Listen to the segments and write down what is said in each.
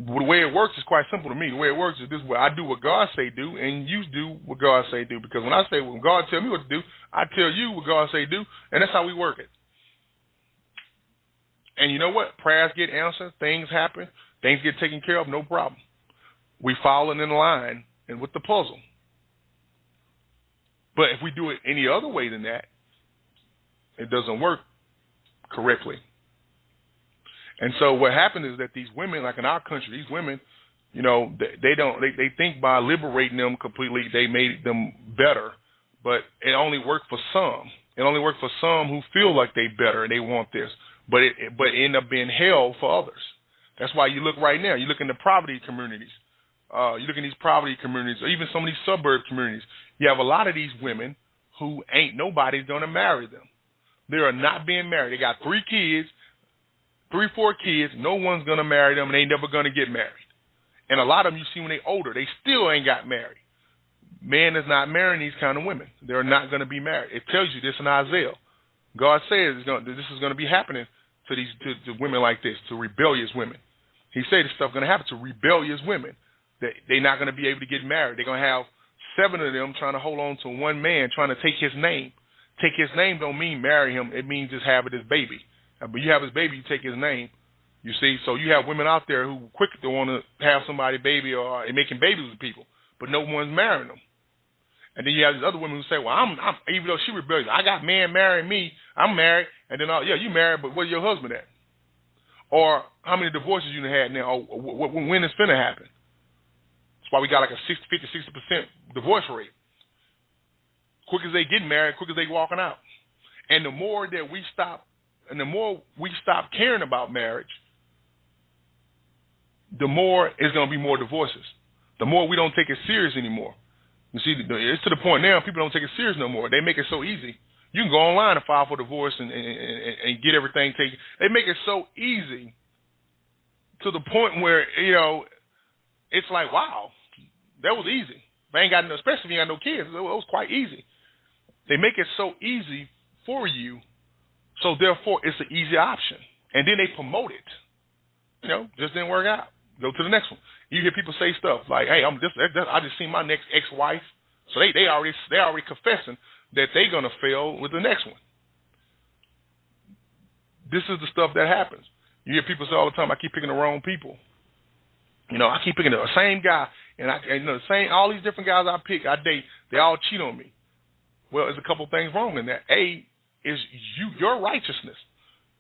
The way it works is quite simple to me. The way it works is this way. I do what God say do, and you do what God say do. Because when I say, when God tell me what to do, I tell you what God say do, and that's how we work it. And you know what? Prayers get answered. Things happen. Things get taken care of. No problem. We following in line and with the puzzle. But if we do it any other way than that, it doesn't work correctly. And so what happened is that these women, like in our country, these women, you know, they think by liberating them completely, they made them better. But it only worked for some. It only worked for some who feel like they better and they want this. But it end up being hell for others. That's why you look right now. You look in the poverty communities. You look in these poverty communities, or even some of these suburb communities. You have a lot of these women who ain't nobody's going to marry them. They are not being married. They got 3 kids, 4 kids. No one's going to marry them, and they never going to get married. And a lot of them you see when they're older, they still ain't got married. Man is not marrying these kind of women. They're not going to be married. It tells you this in Isaiah. God says this is going to be happening to these to women like this, to rebellious women. He said this stuff going to happen to rebellious women. They're not going to be able to get married. They're going to have 7 of them trying to hold on to one man, trying to take his name. Take his name don't mean marry him. It means just have his baby. But you have his baby, you take his name. You see, so you have women out there who quick to want to have somebody baby or making babies with people, but no one's marrying them. And then you have these other women who say, well, I'm even though she rebellious, I got man marrying me, I'm married, and then, yeah, you married, but where's your husband at? Or how many divorces you had now, or when it's finna happen? That's why we got like a 50-60% divorce rate. Quick as they get married, quick as they walking out. And the more that we stop, and the more we stop caring about marriage, the more it's going to be more divorces. The more we don't take it serious anymore. You see, it's to the point now people don't take it serious no more. They make it so easy. You can go online and file for divorce and get everything taken. They make it so easy to the point where, you know, it's like, wow, that was easy. If I ain't got no, especially if you ain't got no kids, it was quite easy. They make it so easy for you, so therefore it's an easy option. And then they promote it. You know, just didn't work out. Go to the next one. You hear people say stuff like, "Hey, I just seen my next ex-wife," so they already confessing that they're gonna fail with the next one. This is the stuff that happens. You hear people say all the time, "I keep picking the wrong people." You know, I keep picking the same guy, and all these different guys I pick, I date, they all cheat on me. Well, there's a couple things wrong in that. A is your righteousness.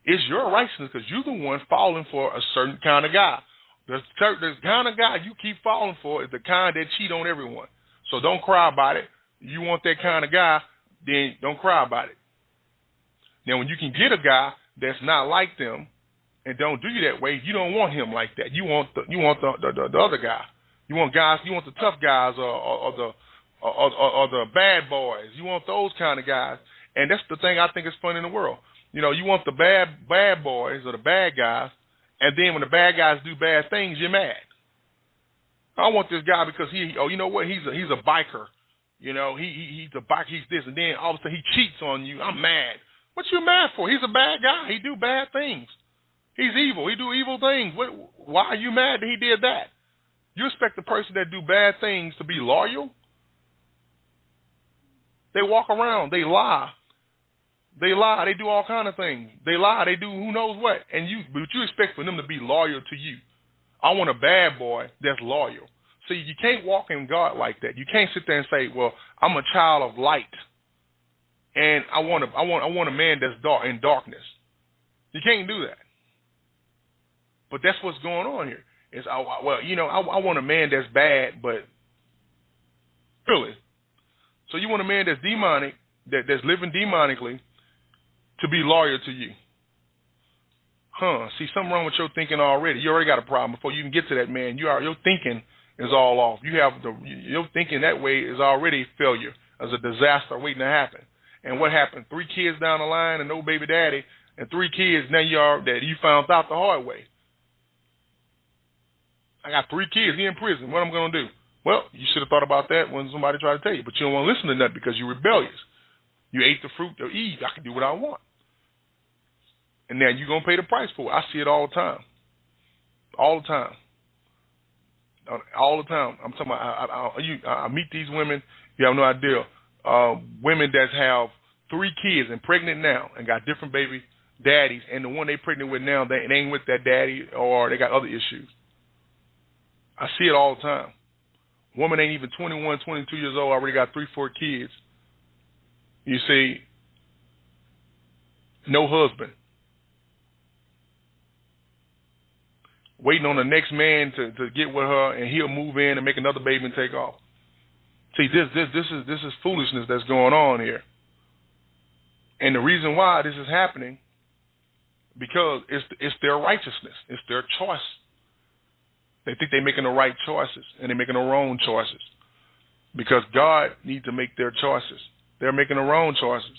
It's your righteousness because you're the one falling for a certain kind of guy. The kind of guy you keep falling for is the kind that cheat on everyone. So don't cry about it. You want that kind of guy, then don't cry about it. Now, when you can get a guy that's not like them and don't do you that way, you don't want him like that. You want the other guy. You want the tough guys or the bad boys. You want those kind of guys. And that's the thing I think is fun in the world. You know, you want the bad boys or the bad guys, and then when the bad guys do bad things, you're mad. I want this guy because you know what? He's a biker. You know, he's a biker. He's this, and then all of a sudden he cheats on you. I'm mad. What you mad for? He's a bad guy. He do bad things. He's evil. He do evil things. Why are you mad that he did that? You expect the person that do bad things to be loyal? They walk around. They lie. They lie. They do all kind of things. They lie. They do who knows what. But you expect for them to be loyal to you. I want a bad boy that's loyal. See, you can't walk in God like that. You can't sit there and say, "Well, I'm a child of light, and I want a man that's in darkness." You can't do that. But that's what's going on here. I want a man that's bad, but really. So you want a man that's demonic, that's living demonically, to be loyal to you. See, something wrong with your thinking already. You already got a problem before you can get to that man. Your thinking is all off. Your thinking that way is already failure, as a disaster waiting to happen. And what happened? 3 kids down the line and no baby daddy, and 3 kids now you found out the hard way. I got 3 kids. He in prison. What am I going to do? Well, you should have thought about that when somebody tried to tell you, but you don't want to listen to that because you're rebellious. You ate the fruit of Eve. I can do what I want. And now you're going to pay the price for it. I see it all the time. All the time. all the time. I'm talking about, I meet these women, you have no idea. Women that have 3 kids and pregnant now and got different baby daddies, and the one they pregnant with now, they ain't with that daddy, or they got other issues. I see it all the time. Woman ain't even 21, 22 years old, already got 3, 4 kids. You see, no husband. Waiting on the next man to get with her, and he'll move in and make another baby and take off. See, this is foolishness that's going on here. And the reason why this is happening, because it's their righteousness. It's their choice. They think they're making the right choices, and they're making the wrong choices. Because God needs to make their choices. They're making the wrong choices.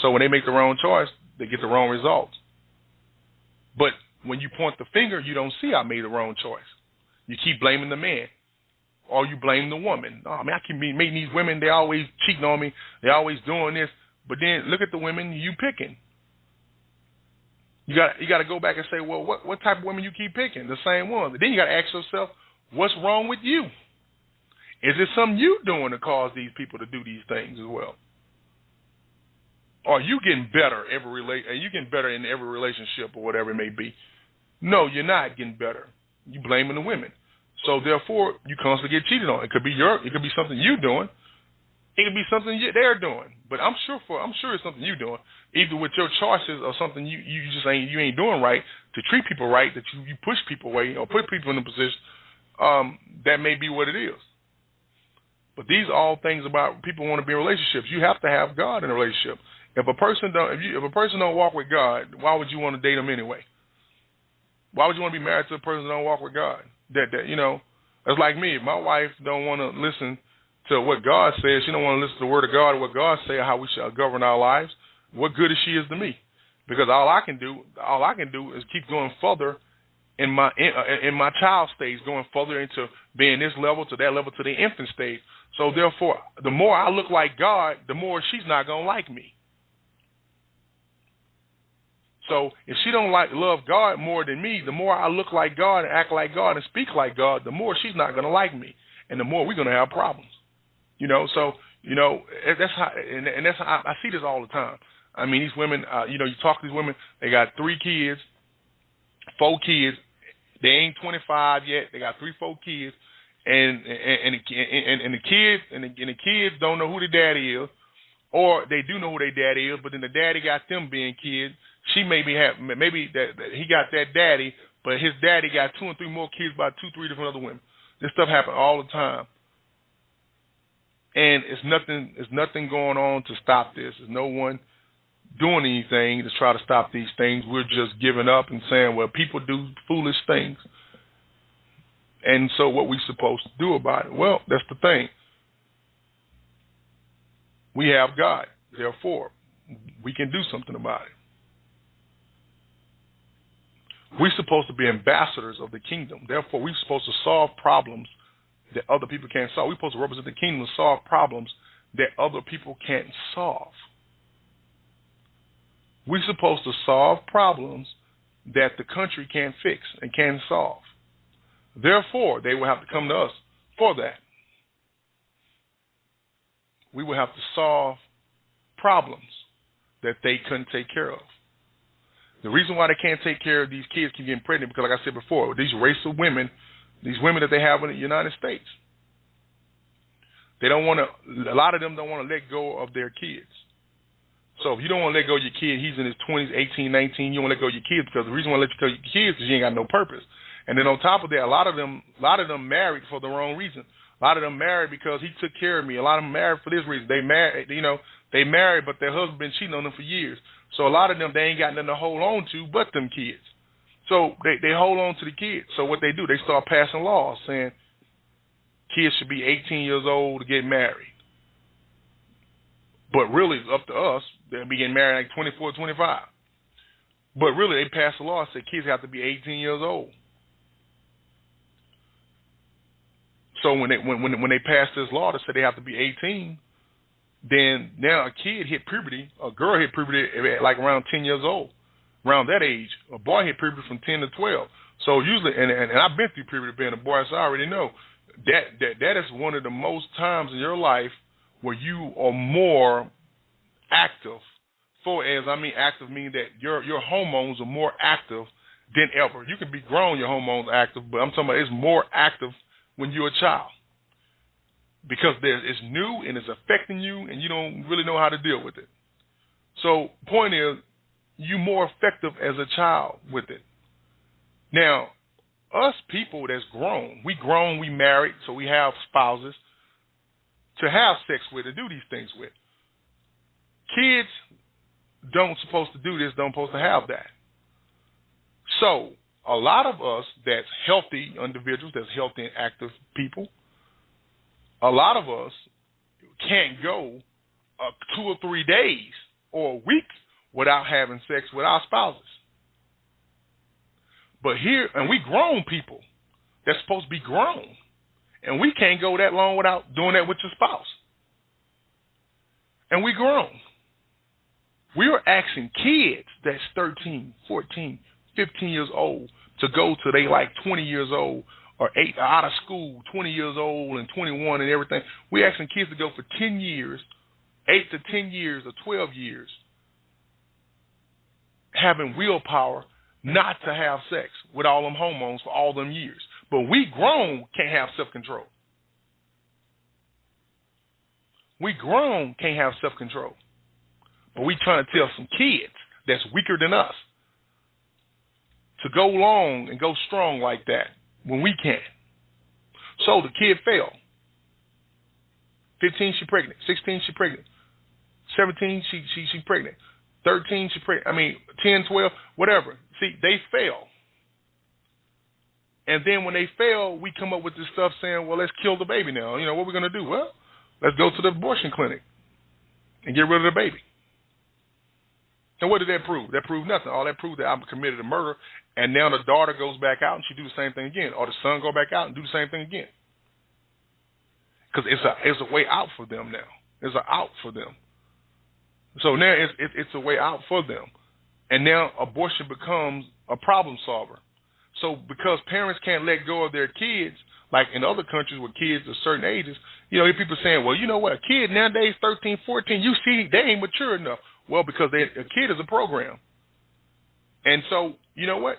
So when they make the wrong choice, they get the wrong results. But when you point the finger, you don't see I made the wrong choice. You keep blaming the man, or you blame the woman. Oh, man, I keep meeting these women. They always cheating on me. They always doing this. But then look at the women you picking. You got to go back and say, well, what type of women you keep picking? The same ones. Then you got to ask yourself, what's wrong with you? Is it something you doing to cause these people to do these things as well? Or are you getting better are you getting better in every relationship or whatever it may be? No, you're not getting better. You blaming the women. So therefore, you constantly get cheated on. It could be something you doing. It could be something they're doing. But I'm sure it's something you doing, either with your choices or something you just ain't doing right to treat people right, that you push people away or put people in a position. That may be what it is. But these are all things about people want to be in relationships. You have to have God in a relationship. If a person don't walk with God, why would you want to date them anyway? Why would you want to be married to a person that don't walk with God? That's like me. If my wife don't want to listen to what God says, she don't want to listen to the word of God or what God says, how we shall govern our lives, what good is she is to me? Because all I can do is keep going further in my child stage, going further into being this level to that level to the infant stage. So therefore, the more I look like God, the more she's not gonna like me. So if she don't love God more than me, the more I look like God and act like God and speak like God, the more she's not gonna like me, and the more we're gonna have problems. So that's how, and that's how I see this all the time. I mean, these women, you talk to these women, they got 3 kids, 4 kids, they ain't 25 yet, they got 3, 4 kids, and the kids don't know who the daddy is, or they do know who their daddy is, but then the daddy got them being kids. She maybe that he got that daddy, but his daddy got 2 and 3 more kids by 2, 3 different other women. This stuff happens all the time. And it's nothing going on to stop this. There's no one doing anything to try to stop these things. We're just giving up and saying, well, people do foolish things. And so what we supposed to do about it? Well, that's the thing. We have God. Therefore, we can do something about it. We're supposed to be ambassadors of the kingdom. Therefore, we're supposed to solve problems that other people can't solve. We're supposed to represent the kingdom and solve problems that other people can't solve. We're supposed to solve problems that the country can't fix and can't solve. Therefore, they will have to come to us for that. We will have to solve problems that they couldn't take care of. The reason why they can't take care of these kids keep getting pregnant, because like I said before, these race of women, these women that they have in the United States, a lot of them don't want to let go of their kids. So if you don't want to let go of your kid, he's in his 20s, 18, 19, you don't want to let go of your kids, because the reason why you let go of your kids is you ain't got no purpose. And then on top of that, a lot of them married for the wrong reason. A lot of them married because he took care of me. A lot of them married for this reason. They married, but their husband been cheating on them for years. So a lot of them, they ain't got nothing to hold on to but them kids. So they hold on to the kids. So what they do, they start passing laws saying kids should be 18 years old to get married. But really, it's up to us. They'll be getting married like 24, 25. But really, they pass a law that says kids have to be 18 years old. So when they pass this law that said they have to be 18, then now a kid hit puberty, a girl hit puberty at like around 10 years old. Around that age, a boy hit puberty from 10 to 12. So usually, and I've been through puberty being a boy, so I already know that is one of the most times in your life where you are more active. Active meaning that your hormones are more active than ever. You can be grown, your hormones are active, but I'm talking about it's more active when you're a child because it's new and it's affecting you, and you don't really know how to deal with it. So, point is, you're more effective as a child with it. Now, us people that's grown, we married, so we have spouses to have sex with and do these things with. Kids don't supposed to do this, don't supposed to have that. So a lot of us that's healthy individuals, that's healthy and active people, a lot of us can't go 2 or 3 days or a week without having sex with our spouses. But here, and we grown people that's supposed to be grown, and we can't go that long without doing that with your spouse. And we grown. We are asking kids that's 13, 14, 15 years old to go to they like 20 years old or out of school, 20 years old and 21 and everything. We're asking kids to go for 10 years, 8 to 10 years or 12 years, having willpower not to have sex with all them hormones for all them years. But we grown can't have self-control. We grown can't have self-control. But we trying to tell some kids that's weaker than us to go long and go strong like that when we can't. So the kid fell. 15, she pregnant. 16, she pregnant. 17, she pregnant. 13, she pregnant. 10, 12, whatever. See, they fail. And then when they fail, we come up with this stuff saying, well, let's kill the baby now. You know, what we're going to do? Well, let's go to the abortion clinic and get rid of the baby. And what did that prove? That proved nothing. All that proved that I committed a murder, and now the daughter goes back out and she do the same thing again, or the son go back out and do the same thing again. Because it's a way out for them now. It's an out for them. So now it's a way out for them. And now abortion becomes a problem solver. So because parents can't let go of their kids, like in other countries with kids of certain ages, you know, people saying, well, you know what, a kid nowadays, 13, 14, you see they ain't mature enough. Well, because a kid is a program. And so, you know what?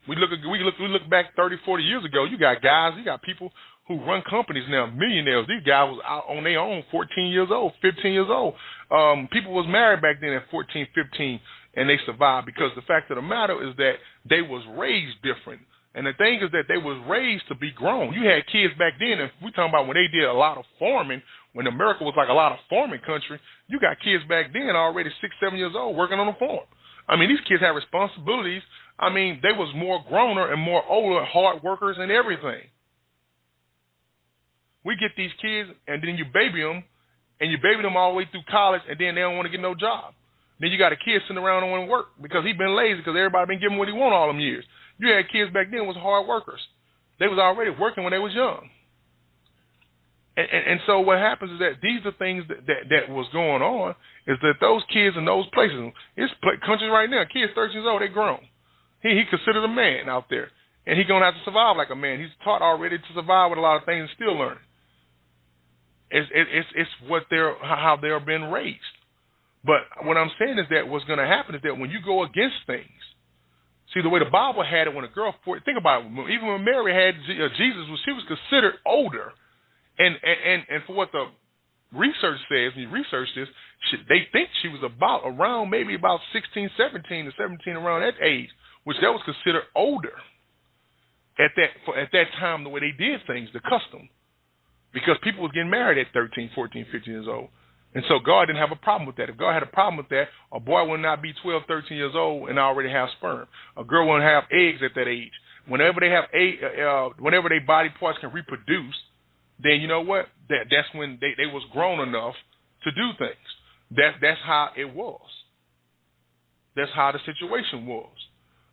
We look back 30, 40 years ago, you got people who run companies now, millionaires. These guys was out on their own, 14 years old, 15 years old. People was married back then at 14, 15, and they survived because the fact of the matter is that they was raised different. And the thing is that they was raised to be grown. You had kids back then, and we talking about when they did a lot of farming, when America was like a lot of farming country, you got kids back then already 6, 7 years old working on a farm. These kids have responsibilities. They was more growner and more older, hard workers and everything. We get these kids, and then you baby them all the way through college, and then they don't want to get no job. Then you got a kid sitting around and want to work because he been lazy because everybody been giving what he want all them years. You had kids back then was hard workers. They was already working when they was young. And so what happens is that these are things that was going on is that those kids in those places, it's countries right now, kids 13 years old, they grown. He considered a man out there, and he going to have to survive like a man. He's taught already to survive with a lot of things and still learning. It's how they're being raised. But what I'm saying is that what's going to happen is that when you go against things, see the way the Bible had it when a girl, think about it, even when Mary had Jesus, she was considered older. And for what the research says, when you research this, they think she was around maybe about 16, 17 to 17, around that age, which that was considered older at that time, the way they did things, the custom. Because people was getting married at 13, 14, 15 years old. And so God didn't have a problem with that. If God had a problem with that, a boy would not be 12, 13 years old and already have sperm. A girl wouldn't have eggs at that age. Whenever they have whenever their body parts can reproduce, then you know what? That's when they was grown enough to do things. That's how it was. That's how the situation was.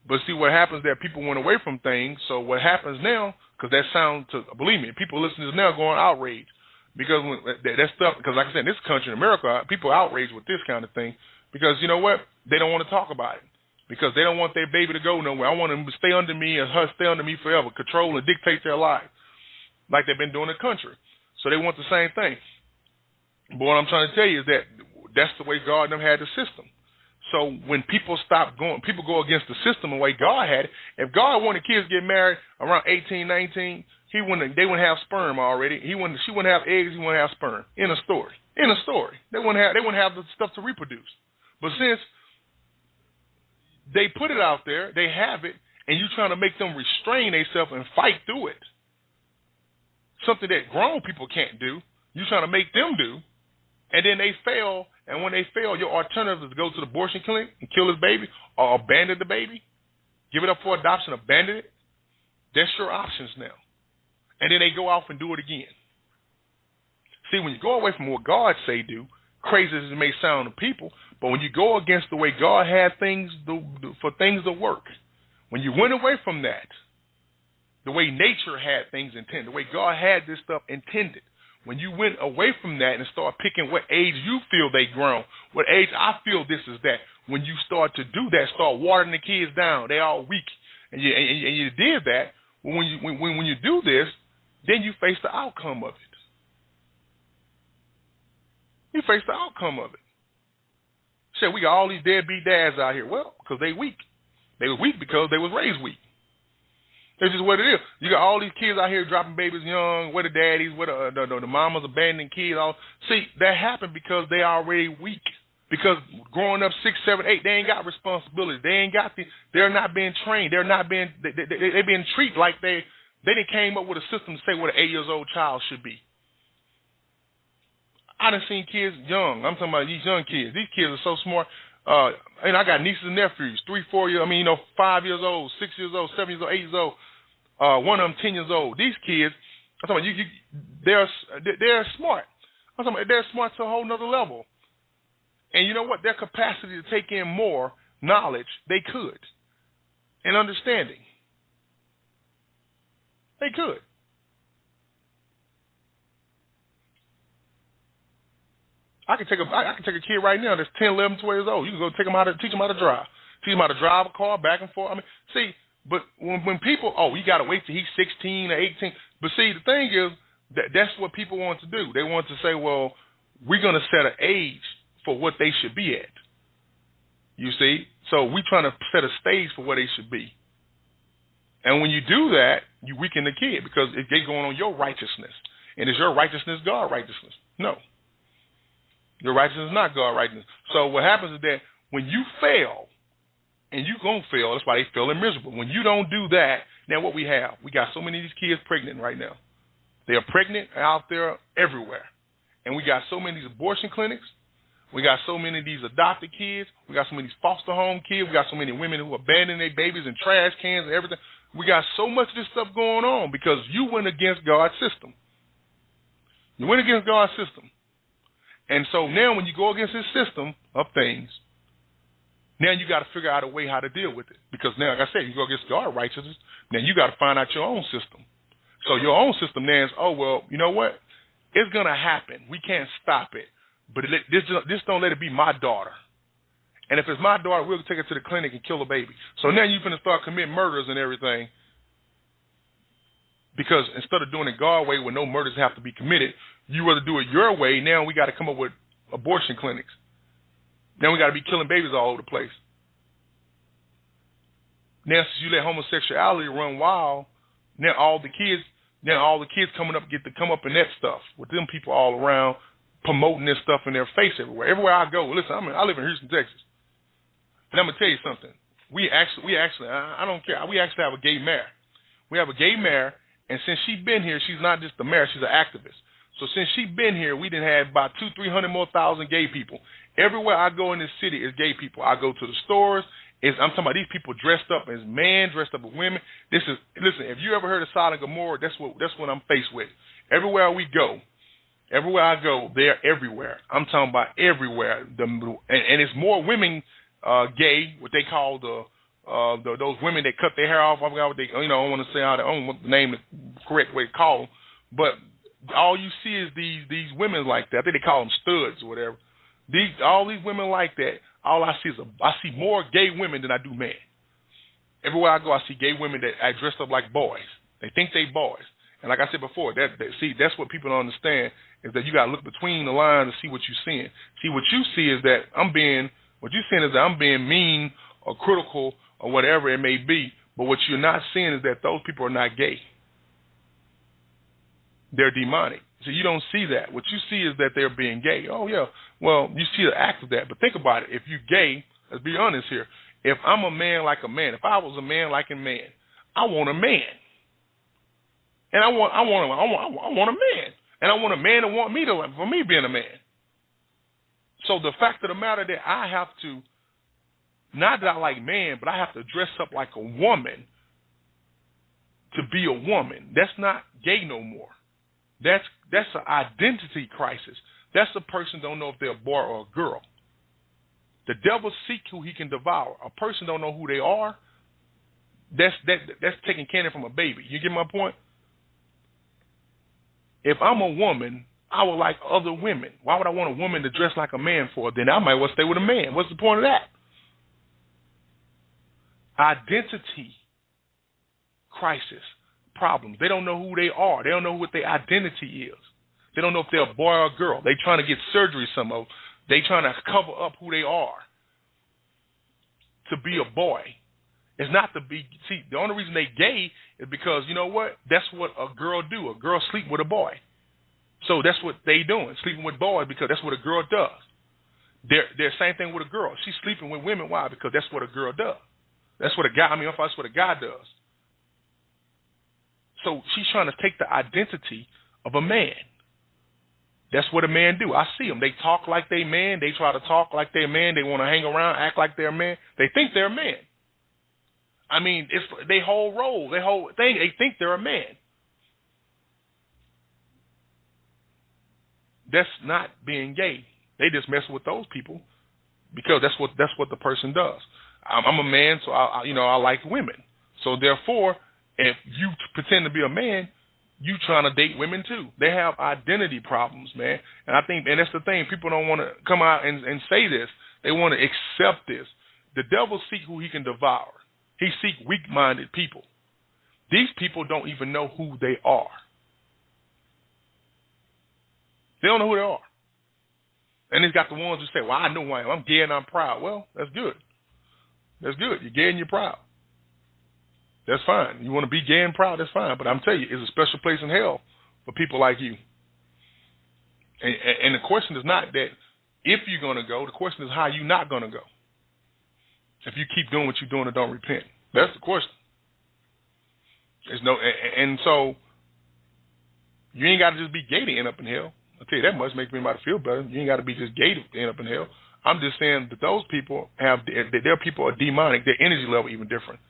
But see, what happens that people went away from things. So what happens now, because that sounds, believe me, people listening to this now going outraged. Because when that stuff, because like I said, in this country, in America, people are outraged with this kind of thing. Because you know what? They don't want to talk about it. because they don't want their baby to go nowhere. I want them to stay under me and her stay under me forever, control and dictate their life like they've been doing in the country. So they want the same thing. But what I'm trying to tell you is that that's the way God and them had the system. So when people go against the system the way God had it. If God wanted kids to get married around 18, 19, they wouldn't have sperm already. She wouldn't have eggs. He wouldn't have sperm. In a story. They wouldn't have the stuff to reproduce. But since they put it out there, they have it, and you're trying to make them restrain themselves and fight through it. Something that grown people can't do, you're trying to make them do, and then they fail. And when they fail, your alternative is to go to the abortion clinic and kill his baby or abandon the baby, give it up for adoption, abandon it. That's your options now. And then they go off and do it again. See, when you go away from what God say do, crazy as it may sound to people, but when you go against the way God had things for things to work, when you went away from that, the way nature had things intended, the way God had this stuff intended, when you went away from that and started picking what age you feel they grown, what age I feel this is that, when you start to do that, start watering the kids down, they all weak, and you did that, when you do this, then you face the outcome of it. You face the outcome of it. Said we got all these deadbeat dads out here. Well, because they weak. They were weak because they was raised weak. That's just what it is. You got all these kids out here dropping babies young. Where the daddies? Where the mamas abandoning kids? All see that happened because they already weak. Because growing up 6, 7, 8, they ain't got responsibility. They ain't got they're not being trained. They're not being. They're being treated like they didn't came up with a system to say what an 8-year-old child should be. I done seen kids young. I'm talking about these young kids. These kids are so smart. And I got nieces and nephews, 3, 4 years. 5 years old, 6 years old, 7 years old, 8 years old. One of them 10 years old. These kids, I'm talking about they're smart. I'm talking about they're smart to a whole nother level. And you know what? Their capacity to take in more knowledge, they could, and understanding, they could. I can take a kid right now that's 10, 11, 12 years old. You can go teach them how to drive. Teach them how to drive a car back and forth. See, but when people, you got to wait till he's 16 or 18. But see, the thing is, that's what people want to do. They want to say, well, we're going to set an age for what they should be at. You see? So we're trying to set a stage for where they should be. And when you do that, you weaken the kid because they're going on your righteousness. And is your righteousness God righteousness? No. Your righteousness is not God righteousness. So what happens is that when you fail, and you're going to fail, that's why they feeling miserable. When you don't do that, now what we got so many of these kids pregnant right now. They are pregnant out there everywhere. And we got so many of these abortion clinics. We got so many of these adopted kids. We got so many of these foster home kids. We got so many women who abandon their babies in trash cans and everything. We got so much of this stuff going on because you went against God's system. You went against God's system. And so now when you go against his system of things, now you got to figure out a way how to deal with it. Because now, like I said, you go against God's righteousness, now you got to find out your own system. So your own system now is, you know what? It's going to happen. We can't stop it. But this don't let it be my daughter. And if it's my daughter, we'll take her to the clinic and kill a baby. So now you're going to start committing murders and everything. Because instead of doing it God's way where no murders have to be committed, you rather do it your way. Now we got to come up with abortion clinics. Now we got to be killing babies all over the place. Now since you let homosexuality run wild, now all the kids coming up get to come up in that stuff with them people all around promoting this stuff in their face everywhere. Everywhere I go, listen, I live in Houston, Texas, and I'm gonna tell you something. We actually, I don't care. We actually have a gay mayor. We have a gay mayor, and since she's been here, she's not just a mayor; she's an activist. So since she's been here, we done had about 200,000-300,000 more gay people. Everywhere I go in this city is gay people. I go to the stores. I'm talking about these people dressed up as men, dressed up as women. Listen, if you ever heard of Sodom and Gomorrah, that's what I'm faced with. Everywhere I go, they're everywhere. I'm talking about everywhere. And it's more women gay, what they call those women that cut their hair off. I forgot what they, I don't want to say I don't want the name, the correct way to call them, but all you see is these women like that. I think they call them studs or whatever. All these women like that all I see is I see more gay women than I do men. Everywhere I go, I see gay women that I dressed up like boys. They think they boys. And like I said before, that's what people don't understand, is that you got to look between the lines and see what you're seeing. See, what you see is that what you're seeing is that I'm being mean or critical or whatever it may be. But what you're not seeing is that those people are not gay. They're demonic. So you don't see that. What you see is that they're being gay. Oh, yeah. Well, you see the act of that. But think about it. If you're gay, let's be honest here. If I'm a man like a man, if I was a man like a man, I want a man. And I want a man. And I want a man to want me for me being a man. So the fact of the matter that I have to, not that I like man, but I have to dress up like a woman to be a woman. That's not gay no more. That's an identity crisis. That's a person don't know if they're a boy or a girl. The devil seek who he can devour. A person don't know who they are. That's taking candy from a baby. You get my point? If I'm a woman, I would like other women. Why would I want a woman to dress like a man for? Then I might well stay with a man. What's the point of that? Identity crisis problems. They don't know who they are. They don't know what their identity is. They don't know if they're a boy or a girl. They trying to get surgery, some of them. They trying to cover up who they are to be a boy. It's not to be, see, the only reason they gay is because, you know what? That's what a girl do. A girl sleep with a boy. So that's what they doing, sleeping with boys, because that's what a girl does. They're same thing with a girl. She's sleeping with women. Why? Because that's what a girl does. That's what that's what a guy does. So she's trying to take the identity of a man. That's what a man do. I see them. They talk like they man. They try to talk like they're man. They want to hang around, act like they're a man. They think they're a man. I mean, it's their whole role, their whole thing. They think they're a man. That's not being gay. They just mess with those people because that's what the person does. I'm a man, so I like women. So therefore, if you pretend to be a man, you trying to date women too. They have identity problems, man. And I think, and that's the thing, people don't want to come out and say this. They want to accept this. The devil seek who he can devour. He seek weak-minded people. These people don't even know who they are. They don't know who they are. And he's got the ones who say, well, I know who I am. I'm gay and I'm proud. Well, that's good. That's good. You're gay and you're proud. That's fine. You want to be gay and proud, that's fine. But I'm telling you, it's a special place in hell for people like you. And the question is not that if you're going to go. The question is how you're not going to go. If you keep doing what you're doing and don't repent. That's the question. There's no, and so you ain't got to just be gay to end up in hell. I'll tell you that much, make anybody feel better. You ain't got to be just gay to end up in hell. I'm just saying that those people their people are demonic. Their energy level even different.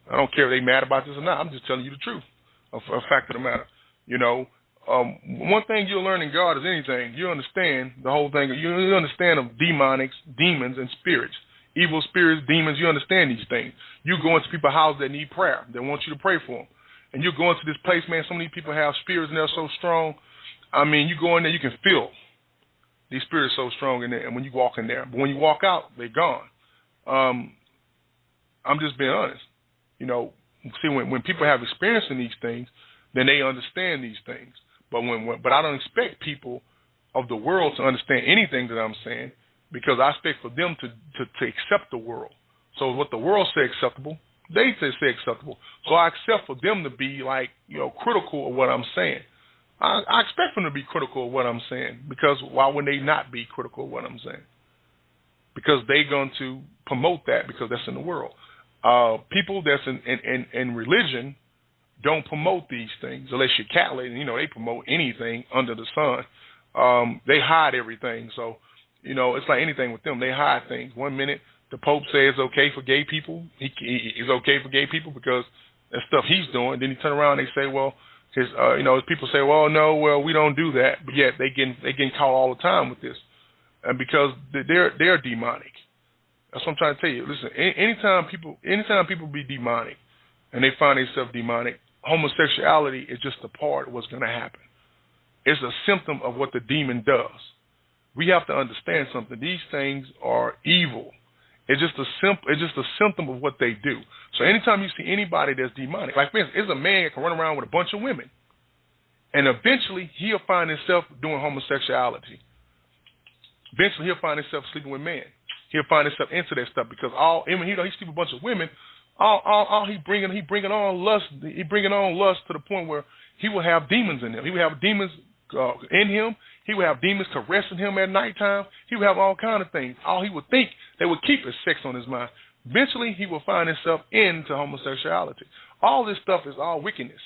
I don't care if they mad about this or not. I'm just telling you the truth, a fact of the matter. You know, one thing you'll learn in God is anything. You understand the whole thing. You understand of demonics, demons, and spirits. Evil spirits, demons, you understand these things. You go into people's houses that need prayer. They want you to pray for them. And you go into this place, man, some of these people have spirits and they're so strong. I mean, you go in there, you can feel these spirits so strong in there, and when you walk in there. But when you walk out, they're gone. I'm just being honest. You know, see, when people have experience in these things, then they understand these things. But I don't expect people of the world to understand anything that I'm saying, because I expect for them to accept the world. So what the world say acceptable, they say acceptable. So I accept for them to be like, critical of what I'm saying. I expect them to be critical of what I'm saying, because why would they not be critical of what I'm saying? Because they're going to promote that, because that's in the world. People that's in religion don't promote these things unless you're Catholic. They promote anything under the sun. They hide everything. So, it's like anything with them. They hide things. 1 minute, the Pope says it's okay for gay people. It's okay for gay people because that's stuff he's doing. Then he turn around and they say, well, his people say, well, no, we don't do that. But yet they getting caught all the time with this, and because they're demonic. That's what I'm trying to tell you. Listen, anytime people be demonic, and they find themselves demonic, homosexuality is just a part of what's going to happen. It's a symptom of what the demon does. We have to understand something. These things are evil. It's just a symptom of what they do. So anytime you see anybody that's demonic, like for instance, it's a man that can run around with a bunch of women, and eventually he'll find himself doing homosexuality. Eventually he'll find himself sleeping with men. He'll find himself into that stuff because he sleep with a bunch of women. All he bringing on lust. He bringing on lust to the point where he will have demons in him. He will have demons in him. He will have demons caressing him at nighttime. He will have all kind of things. All he would think they would keep is sex on his mind. Eventually, he will find himself into homosexuality. All this stuff is all wickedness.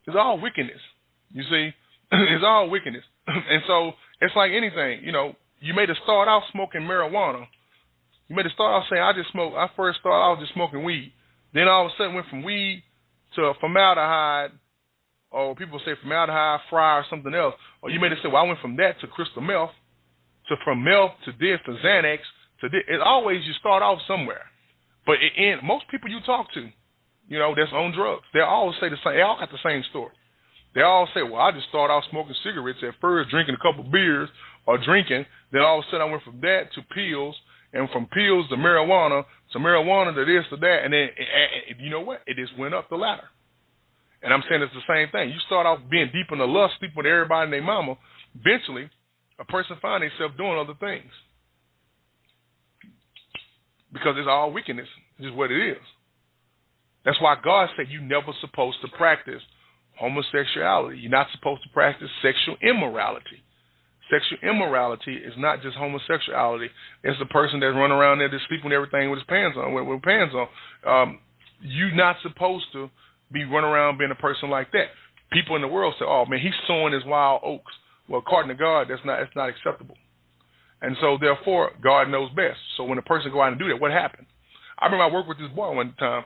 It's all wickedness. You see, it's all wickedness. And so it's like anything. You know, you may have started out smoking marijuana. You may have started out saying, I first started out just smoking weed. Then all of a sudden went from weed to formaldehyde, or people say formaldehyde, fry, or something else. Or you may have said, well, I went from that to crystal meth, from meth to this, to Xanax, to this. It's always you start off somewhere. But most people you talk to, you know, that's on drugs, they all say the same. They all got the same story. They all say, well, I just started off smoking cigarettes at first, drinking a couple beers or drinking. Then all of a sudden I went from that to pills, and from pills to marijuana to this to that. And then, you know what? It just went up the ladder. And I'm saying it's the same thing. You start off being deep in the lust, sleeping with everybody and their mama. Eventually, a person finds themselves doing other things. Because it's all wickedness. It's just what it is. That's why God said you're never supposed to practice homosexuality. You're not supposed to practice sexual immorality. Sexual immorality is not just homosexuality. It's the person that's running around there just sleeping with everything with his pants on, with pants on. You're not supposed to be running around being a person like that. People in the world say, oh, man, he's sowing his wild oats. Well, according to God, that's not acceptable. And so, therefore, God knows best. So when a person go out and do that, what happened? I remember I worked with this boy one time,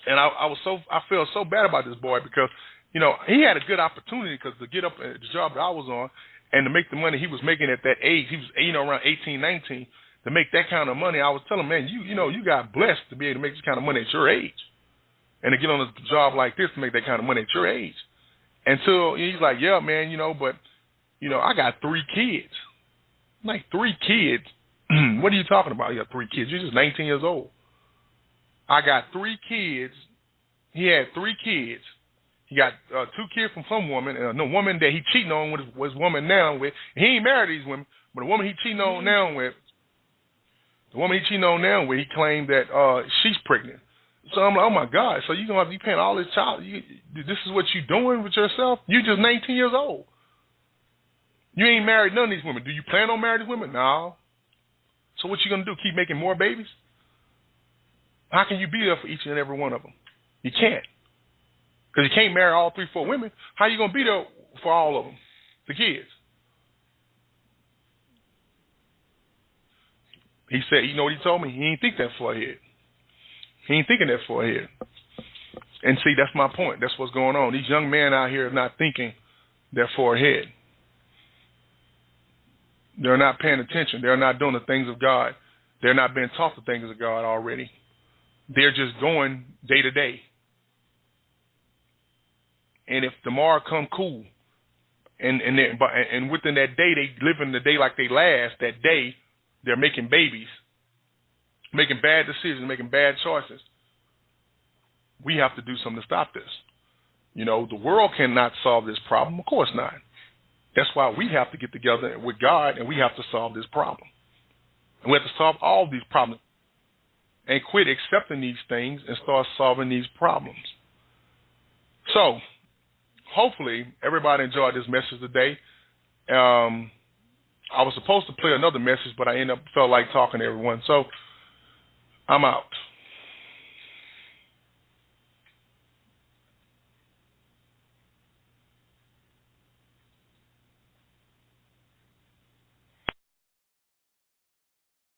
and I felt so bad about this boy because, you know, he had a good opportunity because to get up at the job that I was on and to make the money he was making at that age, he was, you know, around 18, 19, to make that kind of money. I was telling him, man, you know, you got blessed to be able to make this kind of money at your age. And to get on a job like this to make that kind of money at your age. Until he's like, yeah, man, you know, but, you know, I got 3 kids. I'm like, 3 kids? What are you talking about? You got 3 kids. You're just 19 years old. I got 3 kids. He had 3 kids. He got 2 kids from some woman, and a woman that he cheating on with his woman now with. He ain't married these women, but the woman he cheating on now with, he claimed that she's pregnant. So I'm like, oh my God! So you gonna have to be paying all this child? This is what you doing with yourself? You just 19 years old. You ain't married none of these women. Do you plan on marrying these women? No. So what you gonna do? Keep making more babies? How can you be there for each and every one of them? You can't. Because you can't marry all 3, 4 women. How you going to be there for all of them? The kids. He said, you know what he told me? He ain't think that far ahead. He ain't thinking that far ahead. And see, that's my point. That's what's going on. These young men out here are not thinking that far ahead. They're not paying attention. They're not doing the things of God. They're not being taught the things of God already. They're just going day to day. And if tomorrow come cool, and within that day they live in the day like they last, that day they're making babies, making bad decisions, making bad choices. We have to do something to stop this. You know, the world cannot solve this problem. Of course not. That's why we have to get together with God and we have to solve this problem. And we have to solve all these problems and quit accepting these things and start solving these problems. So, hopefully, everybody enjoyed this message today. I was supposed to play another message, but I felt like talking to everyone. So, I'm out.